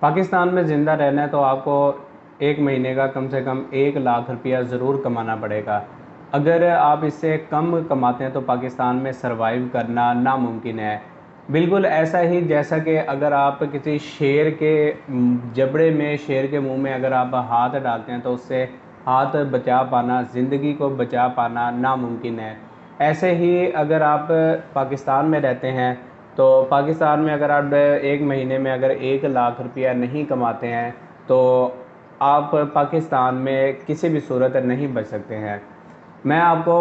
پاکستان میں زندہ رہنا ہے تو آپ کو ایک مہینے کا کم سے کم 1 لاکھ روپیہ ضرور کمانا پڑے گا۔ اگر آپ اس سے کم کماتے ہیں تو پاکستان میں سروائیو کرنا ناممکن ہے۔ بالکل ایسا ہی جیسا کہ اگر آپ کسی شیر کے جبڑے میں، شیر کے منہ میں اگر آپ ہاتھ ڈالتے ہیں تو اس سے ہاتھ بچا پانا، زندگی کو بچا پانا ناممکن ہے۔ ایسے ہی اگر آپ پاکستان میں رہتے ہیں تو پاکستان میں اگر آپ ایک مہینے میں اگر 1 لاکھ روپیہ نہیں کماتے ہیں تو آپ پاکستان میں کسی بھی صورت نہیں بچ سکتے ہیں۔ میں آپ کو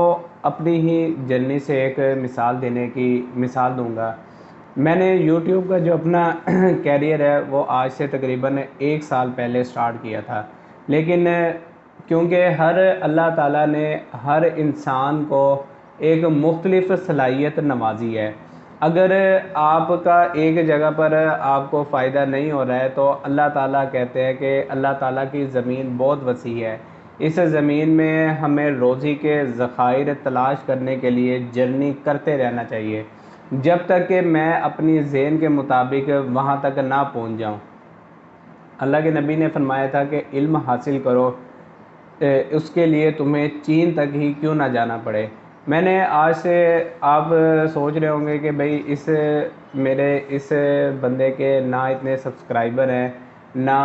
اپنی ہی جرنی سے ایک مثال دوں گا۔ میں نے یوٹیوب کا جو اپنا کیریئر ہے وہ آج سے تقریباً 1 سال پہلے سٹارٹ کیا تھا، لیکن کیونکہ اللہ تعالیٰ نے ہر انسان کو ایک مختلف صلاحیت نوازی ہے۔ اگر آپ کا ایک جگہ پر آپ کو فائدہ نہیں ہو رہا ہے تو اللہ تعالیٰ کہتے ہیں کہ اللہ تعالیٰ کی زمین بہت وسیع ہے، اس زمین میں ہمیں روزی کے ذخائر تلاش کرنے کے لیے جرنی کرتے رہنا چاہیے جب تک کہ میں اپنی ذہن کے مطابق وہاں تک نہ پہنچ جاؤں۔ اللہ کے نبی نے فرمایا تھا کہ علم حاصل کرو، اس کے لیے تمہیں چین تک ہی کیوں نہ جانا پڑے۔ میں نے آج سے، آپ سوچ رہے ہوں گے کہ بھئی میرے اس بندے کے نہ اتنے سبسکرائبر ہیں، نہ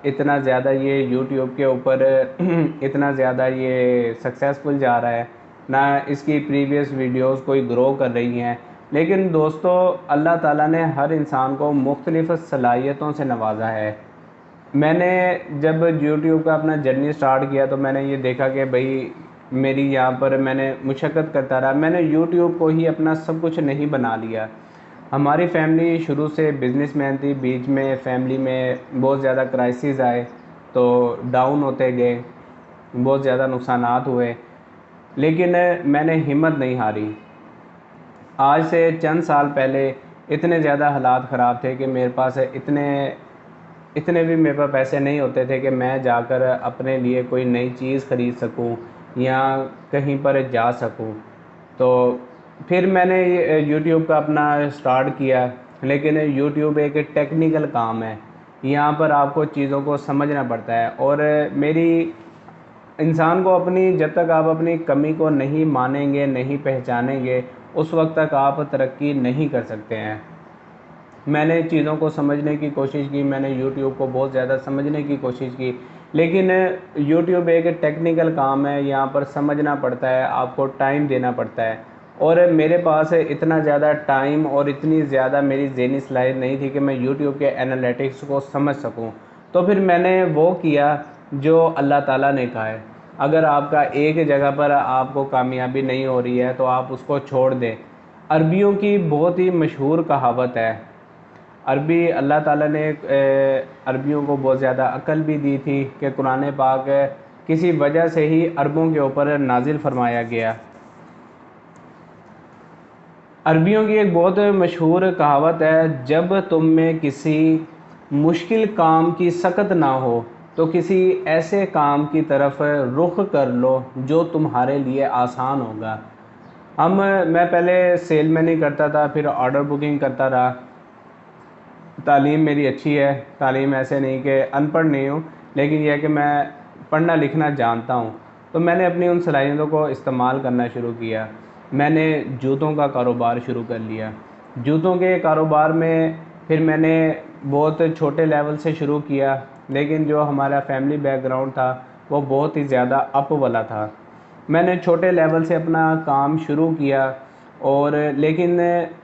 اتنا زیادہ یہ یوٹیوب کے اوپر اتنا زیادہ یہ سکسیسفل جا رہا ہے، نہ اس کی پریویس ویڈیوز کوئی گرو کر رہی ہیں، لیکن دوستو اللہ تعالیٰ نے ہر انسان کو مختلف صلاحیتوں سے نوازا ہے۔ میں نے جب یوٹیوب کا اپنا جرنی سٹارٹ کیا تو میں نے یہ دیکھا کہ بھئی میری یہاں پر میں نے مشقت کرتا رہا، میں نے یوٹیوب کو ہی اپنا سب کچھ نہیں بنا لیا۔ ہماری فیملی شروع سے بزنس مین تھی، بیچ میں فیملی میں بہت زیادہ کرائسس آئے تو ڈاؤن ہوتے گئے، بہت زیادہ نقصانات ہوئے، لیکن میں نے ہمت نہیں ہاری۔ آج سے چند سال پہلے اتنے زیادہ حالات خراب تھے کہ میرے پاس اتنے بھی میرے پاس پیسے نہیں ہوتے تھے کہ میں جا کر اپنے لیے کوئی نئی چیز خرید سکوں یا کہیں پر جا سکوں۔ تو پھر میں نے یوٹیوب کا اپنا سٹارٹ کیا، لیکن یوٹیوب ایک ٹیکنیکل کام ہے، یہاں پر آپ کو چیزوں کو سمجھنا پڑتا ہے، اور انسان کو جب تک آپ اپنی کمی کو نہیں مانیں گے، نہیں پہچانیں گے، اس وقت تک آپ ترقی نہیں کر سکتے ہیں۔ میں نے چیزوں کو سمجھنے کی کوشش کی، میں نے یوٹیوب کو بہت زیادہ سمجھنے کی کوشش کی، لیکن یوٹیوب ایک ٹیکنیکل کام ہے، یہاں پر سمجھنا پڑتا ہے، آپ کو ٹائم دینا پڑتا ہے، اور میرے پاس اتنا زیادہ ٹائم اور اتنی زیادہ میری ذہنی صلاحیت نہیں تھی کہ میں یوٹیوب کے انالیٹکس کو سمجھ سکوں۔ تو پھر میں نے وہ کیا جو اللہ تعالیٰ نے کہا ہے۔ اگر آپ کا ایک جگہ پر آپ کو کامیابی نہیں ہو رہی ہے تو آپ اس کو چھوڑ دیں۔ عربیوں کی بہت ہی مشہور کہاوت ہے، اللہ تعالیٰ نے عربیوں کو بہت زیادہ عقل بھی دی تھی کہ قرآن پاک کسی وجہ سے ہی عربوں کے اوپر نازل فرمایا گیا۔ عربیوں کی ایک بہت مشہور کہاوت ہے، جب تم میں کسی مشکل کام کی سکت نہ ہو تو کسی ایسے کام کی طرف رخ کر لو جو تمہارے لیے آسان ہوگا۔ میں پہلے سیل مین ہی کرتا تھا، پھر آرڈر بکنگ کرتا رہا۔ تعلیم میری اچھی ہے، تعلیم ایسے نہیں کہ ان پڑھ نہیں ہوں، لیکن یہ ہے کہ میں پڑھنا لکھنا جانتا ہوں۔ تو میں نے اپنی ان صلاحیتوں کو استعمال کرنا شروع کیا۔ میں نے جوتوں کا کاروبار شروع کر لیا۔ جوتوں کے کاروبار میں پھر میں نے بہت چھوٹے لیول سے شروع کیا، لیکن جو ہمارا فیملی بیک گراؤنڈ تھا وہ بہت ہی زیادہ اپ والا تھا۔ میں نے چھوٹے لیول سے اپنا کام شروع کیا، اور لیکن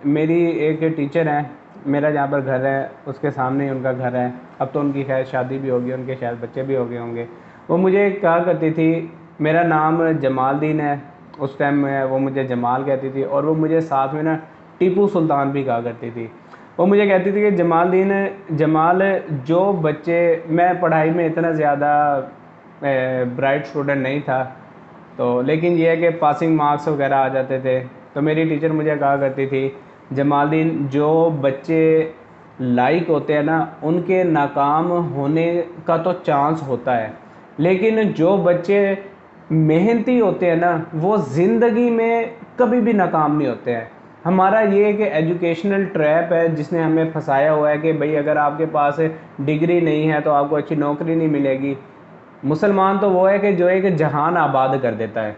میری ایک ٹیچر ہیں، میرا جہاں پر گھر ہے اس کے سامنے ہی ان کا گھر ہے، اب تو ان کی خیر شادی بھی ہوگی، ان کے شاید بچے بھی ہو گئے ہوں گے۔ وہ مجھے کہا کرتی تھی، میرا نام جمال الدین ہے، اس ٹائم وہ مجھے جمال کہتی تھی، اور وہ مجھے ساتھ میں ٹیپو سلطان بھی کہا کرتی تھی۔ وہ مجھے کہتی تھی کہ جمال الدین، جمال، جو بچے، میں پڑھائی میں اتنا زیادہ برائٹ اسٹوڈنٹ نہیں تھا، تو لیکن یہ ہے کہ پاسنگ مارکس وغیرہ آ جاتے تھے، تو میری ٹیچر مجھے کہا کرتی تھی، جمال الدین، جو بچے لائق ہوتے ہیں نا ان کے ناکام ہونے کا تو چانس ہوتا ہے، لیکن جو بچے محنتی ہوتے ہیں نا وہ زندگی میں کبھی بھی ناکام نہیں ہوتے ہیں۔ ہمارا یہ ایک ایجوکیشنل ٹریپ ہے جس نے ہمیں پھنسایا ہوا ہے کہ بھئی اگر آپ کے پاس ڈگری نہیں ہے تو آپ کو اچھی نوکری نہیں ملے گی۔ مسلمان تو وہ ہے کہ جو ایک جہان آباد کر دیتا ہے۔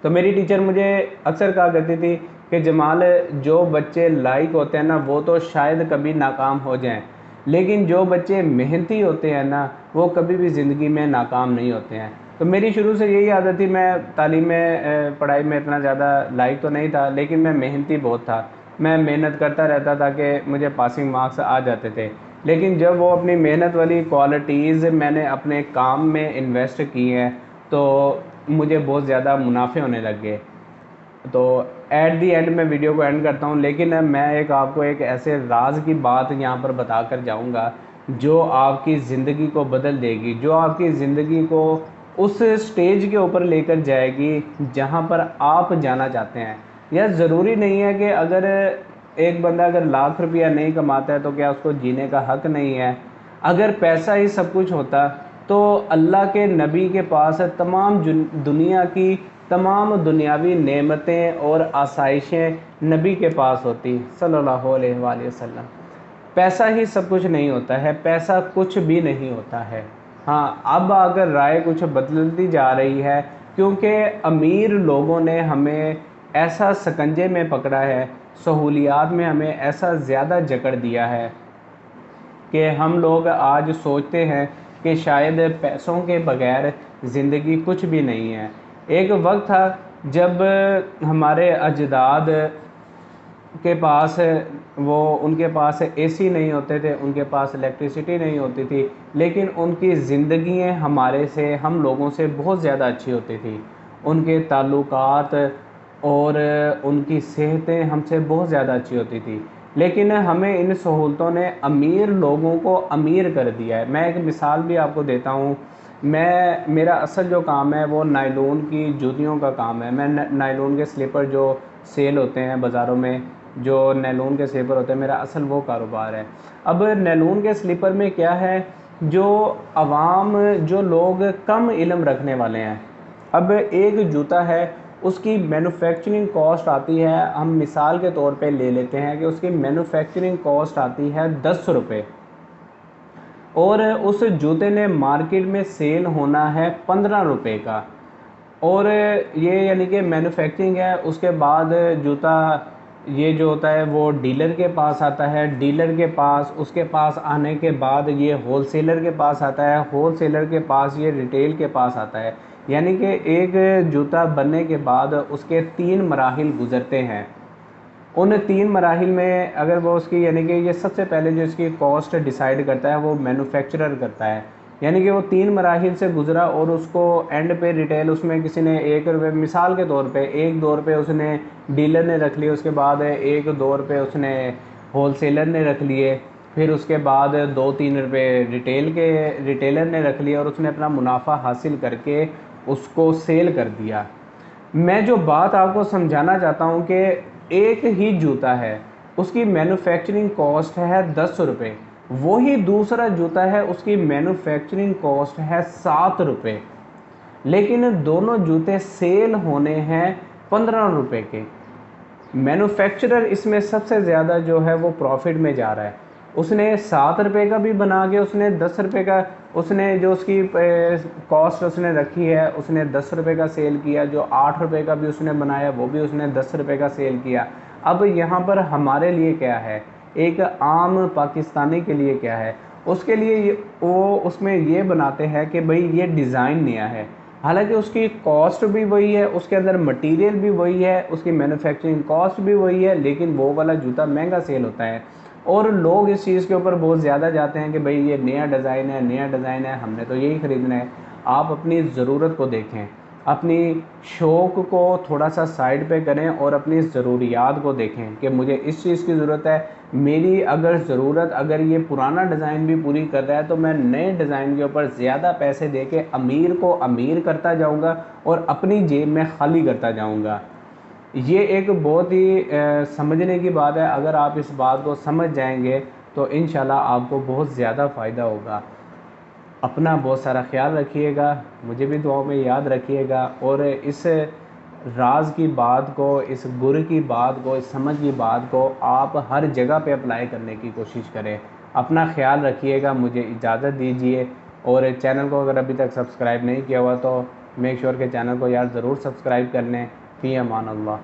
تو میری ٹیچر مجھے اکثر کہا کرتی تھی کہ جمال، جو بچے لائق ہوتے ہیں نا وہ تو شاید کبھی ناکام ہو جائیں، لیکن جو بچے محنتی ہوتے ہیں نا وہ کبھی بھی زندگی میں ناکام نہیں ہوتے ہیں۔ تو میری شروع سے یہی عادت تھی، میں تعلیم میں پڑھائی میں اتنا زیادہ لائق تو نہیں تھا، لیکن میں محنتی بہت تھا، میں محنت کرتا رہتا تھا کہ مجھے پاسنگ مارکس آ جاتے تھے۔ لیکن جب وہ اپنی محنت والی کوالٹیز میں نے اپنے کام میں انویسٹ کی ہیں تو مجھے بہت زیادہ منافع ہونے لگ گئے۔ تو ایٹ دی اینڈ میں ویڈیو کو اینڈ کرتا ہوں، لیکن میں آپ کو ایک ایسے راز کی بات یہاں پر بتا کر جاؤں گا جو آپ کی زندگی کو بدل دے گی، جو آپ کی زندگی کو اس سٹیج کے اوپر لے کر جائے گی جہاں پر آپ جانا چاہتے ہیں۔ یا ضروری نہیں ہے کہ اگر ایک بندہ اگر لاکھ روپیہ نہیں کماتا ہے تو کیا اس کو جینے کا حق نہیں ہے؟ اگر پیسہ ہی سب کچھ ہوتا تو اللہ کے نبی کے پاس تمام دنیا کی تمام دنیاوی نعمتیں اور آسائشیں نبی کے پاس ہوتی صلی اللہ علیہ وآلہ وسلم۔ پیسہ ہی سب کچھ نہیں ہوتا ہے، پیسہ کچھ بھی نہیں ہوتا ہے۔ ہاں، اب اگر رائے کچھ بدلتی جا رہی ہے کیونکہ امیر لوگوں نے ہمیں ایسا سکنجے میں پکڑا ہے، سہولیات میں ہمیں ایسا زیادہ جکڑ دیا ہے کہ ہم لوگ آج سوچتے ہیں کہ شاید پیسوں کے بغیر زندگی کچھ بھی نہیں ہے۔ ایک وقت تھا جب ہمارے اجداد کے پاس ان کے پاس اے سی نہیں ہوتے تھے، ان کے پاس الیکٹریسٹی نہیں ہوتی تھی، لیکن ان کی زندگیاں ہمارے سے، ہم لوگوں سے بہت زیادہ اچھی ہوتی تھی۔ ان کے تعلقات اور ان کی صحتیں ہم سے بہت زیادہ اچھی ہوتی تھی، لیکن ہمیں ان سہولتوں نے امیر لوگوں کو امیر کر دیا ہے۔ میں ایک مثال بھی آپ کو دیتا ہوں، میرا اصل جو کام ہے وہ نائلون کی جوتیوں کا کام ہے۔ میں نائلون کے سلیپر جو سیل ہوتے ہیں بازاروں میں، جو نیلون کے سلیپر ہوتے ہیں، میرا اصل وہ کاروبار ہے۔ اب نیلون کے سلیپر میں کیا ہے، جو عوام، جو لوگ کم علم رکھنے والے ہیں، اب ایک جوتا ہے اس کی مینوفیکچرنگ کاسٹ آتی ہے، ہم مثال کے طور پہ لے لیتے ہیں کہ اس کی مینوفیکچرنگ کاسٹ آتی ہے 10 روپے، اور اس جوتے نے مارکیٹ میں سیل ہونا ہے 15 روپے کا، اور یہ یعنی کہ مینوفیکچرنگ ہے۔ اس کے بعد جوتا یہ جو ہوتا ہے وہ ڈیلر کے پاس آتا ہے، ڈیلر کے پاس، اس کے پاس آنے کے بعد یہ ہول سیلر کے پاس آتا ہے، ہول سیلر کے پاس یہ ریٹیل کے پاس آتا ہے۔ یعنی کہ ایک جوتا بننے کے بعد اس کے 3 مراحل گزرتے ہیں۔ ان 3 مراحل میں اگر وہ اس کی یعنی کہ یہ سب سے پہلے جو اس کی کاسٹ ڈیسائیڈ کرتا ہے وہ مینوفیکچرر کرتا ہے، یعنی کہ وہ 3 مراحل سے گزرا اور اس کو اینڈ پہ ریٹیل اس میں کسی نے 1 روپے، مثال کے طور پہ 1-2 روپے اس نے ڈیلر نے رکھ لیے، اس کے بعد 1-2 روپے اس نے ہول سیلر نے رکھ لیے، پھر اس کے بعد 2-3 روپے ریٹیلر نے رکھ لیے، اور اس نے اپنا منافع حاصل کر کے اس کو سیل کر دیا۔ میں جو بات آپ کو سمجھانا چاہتا ہوں کہ ایک ہی جوتا ہے، اس کی مینوفیکچرنگ کاسٹ ہے 10 روپے، وہی دوسرا جوتا ہے اس کی مینوفیکچرنگ کاسٹ ہے 7 روپے، لیکن دونوں جوتے سیل ہونے ہیں 15 روپے کے۔ مینوفیکچرر اس میں سب سے زیادہ جو ہے وہ پروفٹ میں جا رہا ہے، اس نے 7 روپے کا بھی بنا کے اس نے 10 روپے کا، اس نے جو اس کی کاسٹ اس نے رکھی ہے اس نے 10 روپے کا سیل کیا، جو 8 روپے کا بھی اس نے بنایا وہ بھی اس نے 10 روپے کا سیل کیا۔ اب یہاں پر ہمارے لیے کیا ہے، ایک عام پاکستانی کے لیے کیا ہے، اس کے لیے وہ اس میں یہ بناتے ہیں کہ بھئی یہ ڈیزائن نیا ہے، حالانکہ اس کی کاسٹ بھی وہی ہے، اس کے اندر مٹیریل بھی وہی ہے، اس کی مینوفیکچرنگ کاسٹ بھی وہی ہے، لیکن وہ والا جوتا مہنگا سیل ہوتا ہے، اور لوگ اس چیز کے اوپر بہت زیادہ جاتے ہیں کہ بھئی یہ نیا ڈیزائن ہے، نیا ڈیزائن ہے، ہم نے تو یہی خریدنا ہے۔ آپ اپنی ضرورت کو دیکھیں، اپنی شوق کو تھوڑا سا سائڈ پہ کریں اور اپنی ضروریات کو دیکھیں کہ مجھے اس چیز کی ضرورت ہے، میری اگر ضرورت اگر یہ پرانا ڈیزائن بھی پوری کر رہا ہے تو میں نئے ڈیزائن کے اوپر زیادہ پیسے دے کے امیر کو امیر کرتا جاؤں گا اور اپنی جیب میں خالی کرتا جاؤں گا۔ یہ ایک بہت ہی سمجھنے کی بات ہے، اگر آپ اس بات کو سمجھ جائیں گے تو انشاءاللہ آپ کو بہت زیادہ فائدہ ہوگا۔ اپنا بہت سارا خیال رکھیے گا، مجھے بھی دعاؤں میں یاد رکھیے گا، اور اس راز کی بات کو، اس گر کی بات کو، اس سمجھ کی بات کو آپ ہر جگہ پہ اپلائی کرنے کی کوشش کریں۔ اپنا خیال رکھیے گا، مجھے اجازت دیجیے، اور چینل کو اگر ابھی تک سبسکرائب نہیں کیا ہوا تو میک شور کہ چینل کو یار ضرور سبسکرائب کر لیں۔ فی امان اللہ۔